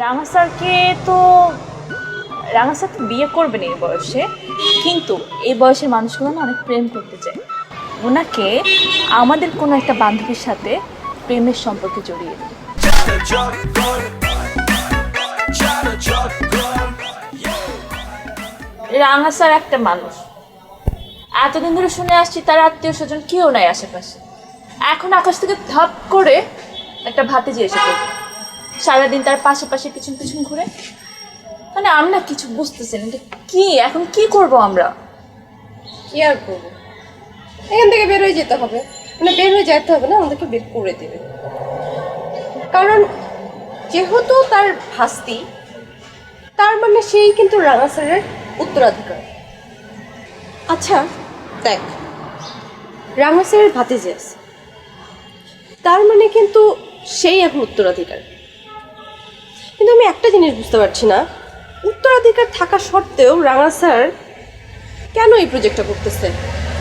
রাঙা স্যারকে তো রাঙা স্যার তো বিয়ে করবেন এই বয়সে, কিন্তু এই বয়সের মানুষগুলো না অনেক প্রেম করতে চায়। ওনাকে আমাদের কোনো একটা বান্ধবীর সাথে প্রেমের সম্পর্কে জড়িয়ে দিই। রাঙা স্যার একটা মানুষ, এতদিন ধরে শুনে আসছি তার আত্মীয় স্বজন কেউ নাই আশেপাশে। এখন আকাশ থেকে ধাপ করে একটা ভাতিজি এসে পড়বে, সারাদিন তার পাশে পিছন পিছন ঘুরে। মানে আমি না কিছু বুঝতেছি না, কি এখন কি করব আমরা? কি আর করবো, এখান থেকে বের হয়ে যেতে হবে। মানে বের হয়ে যেতে হবে না, আমাদেরকে বের করে দেবে। কারণ যেহেতু তার ভাস্তি, তার মানে সেই কিন্তু রাঙা স্যারের উত্তরাধিকার। আচ্ছা দেখ, রাঙা স্যারের ভাতিজি আছে, তার মানে কিন্তু সেই এখন উত্তরাধিকার। কিন্তু আমি একটা জিনিস বুঝতে পারছি না, উত্তরাধিকার থাকা সত্ত্বেও রাঙা স্যার কেন এই প্রজেক্টটা করতেছে?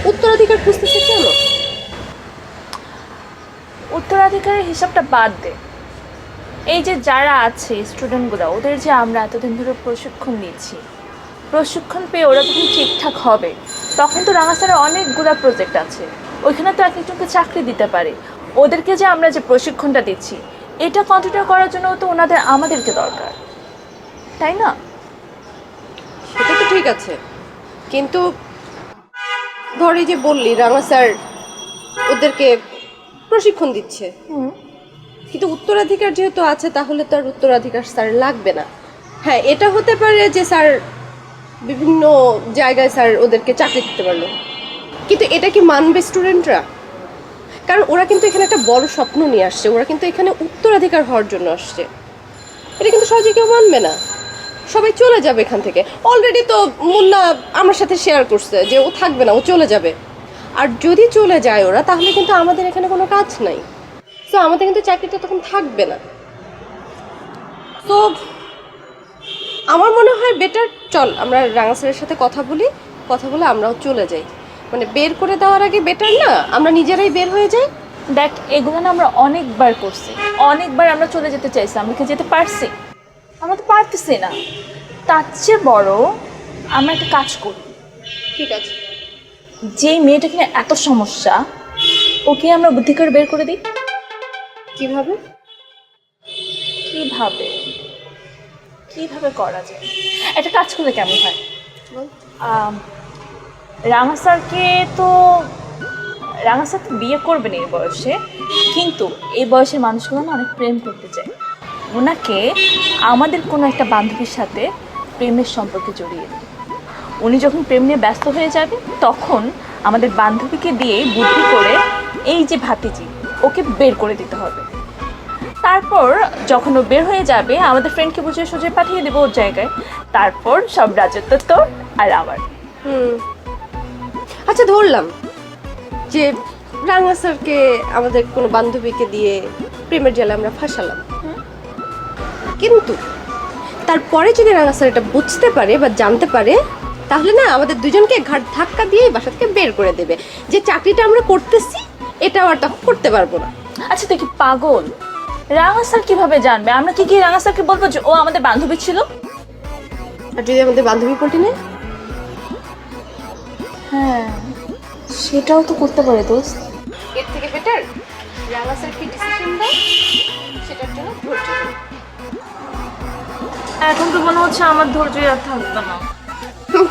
উত্তরাধিকার খুঁজতেছে কেন? উত্তরাধিকারের হিসাবটা বাদ দে, এই যে যারা আছে স্টুডেন্টগুলো, ওদের যে আমরা এতদিন ধরে প্রশিক্ষণ নিচ্ছি, প্রশিক্ষণ পেয়ে ওরা যখন ঠিকঠাক হবে তখন তো রাঙা স্যারের অনেকগুলো প্রজেক্ট আছে, ওইখানে তো এক একজনকে চাকরি দিতে পারে। ওদেরকে যে আমরা যে প্রশিক্ষণটা দিচ্ছি, এটা কন্টিনিউ করার জন্য তো ওনাদের আমাদেরকে দরকার, তাই না? সেটা তো ঠিক আছে, কিন্তু ধর এই যে বললি রাঙা স্যার ওদেরকে প্রশিক্ষণ দিচ্ছে, কিন্তু উত্তরাধিকার যেহেতু আছে তাহলে তো আর উত্তরাধিকার স্যার লাগবে না। হ্যাঁ, এটা হতে পারে যে স্যার বিভিন্ন জায়গায় স্যার ওদেরকে চাকরি দিতে পারলো, কিন্তু এটা কি মানবে স্টুডেন্টরা? কারণ ওরা কিন্তু এখানে একটা বড় স্বপ্ন নিয়ে আসছে, ওরা কিন্তু এখানে উত্তরাধিকার হওয়ার জন্য আসছে। এটা কিন্তু সহজে কেউ মানবে না, সবাই চলে যাবে এখান থেকে। অলরেডি তো মুন্না আমার সাথে শেয়ার করছে যে ও থাকবে না, ও চলে যাবে। আর যদি চলে যায় ওরা, তাহলে কিন্তু আমাদের এখানে কোনো কাজ নাই, তো আমাদের কিন্তু চাকরিটা তখন থাকবে না। তো আমার মনে হয় বেটার চল আমরা রাঙা স্যারের সাথে কথা বলি, কথা বলে আমরাও চলে যাই। মানে বের করে দেওয়ার আগে বেটার না আমরা নিজেরাই বের হয়ে যাই। দেখ, এগুলো না আমরা অনেকবার করছি, অনেকবার আমরা চলে যেতে চাইছি, আমরা কি যেতে পারছি? আমরা তো পারতেছি না। তার চেয়ে বড় আমরা একটা কাজ করি, ঠিক আছে, যেই মেয়েটা কিনা এত সমস্যা, ওকে আমরা বুদ্ধি করে বের করে দিই। কিভাবে? কিভাবে কিভাবে করা যায়, একটা কাজ করলে কেমন হয়? বল। রাঙা স্যারকে তো রাঙা স্যার তো বিয়ে করবেন এই বয়সে, কিন্তু এই বয়সের মানুষগুলো না অনেক প্রেম করতে চায়। ওনাকে আমাদের কোনো একটা বান্ধবীর সাথে প্রেমের সম্পর্কে জড়িয়ে দিই। উনি যখন প্রেম নিয়ে ব্যস্ত হয়ে যাবে, তখন আমাদের বান্ধবীকে দিয়ে বুদ্ধি করে এই যে ভাতিজি, ওকে বের করে দিতে হবে। তারপর যখন ও বের হয়ে যাবে, আমাদের ফ্রেন্ডকে বুঝিয়ে সুঝে পাঠিয়ে দেবো ওর জায়গায়। তারপর সব রাজত্ব তোর আর আমার। আচ্ছা ধরলাম যে রাঙা স্যারকে আমাদের কোনো বান্ধবীকে দিয়ে প্রেমের জালে আমরা ফাঁসালাম, কিন্তু তারপরে যদি রাঙা স্যার এটা বুঝতে পারে বা জানতে পারে, তাহলে না আমাদের দুজনকে ঘাট ধাক্কা দিয়ে বাসা থেকে বের করে দেবে, যে চাকরিটা আমরা করতেছি এটা আর তখন করতে পারবো না। আচ্ছা তুই কি পাগল? রাঙা স্যার কিভাবে জানবে? আমরা কি রাঙা স্যারকে বলবো যে ও আমাদের বান্ধবী ছিল? আর যদি আমাদের বান্ধবী পটি নেয়? হ্যাঁ, সেটাও তো করতে পারে দোস্ত। এর থেকে বেটার রাঙা স্যার কি ডিসিশন দেয় সেটার জন্য ধৈর্য ধরো। এখন তো মনে হচ্ছে আমার ধৈর্য আর থাকবে না।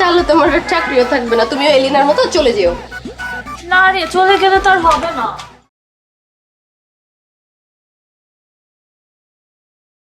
তাহলে তোমার আর চাকরিও থাকবে না, তুমিও এলিনার মতো চলে যেও। না রে, চলে গেলে তো আর হবে না।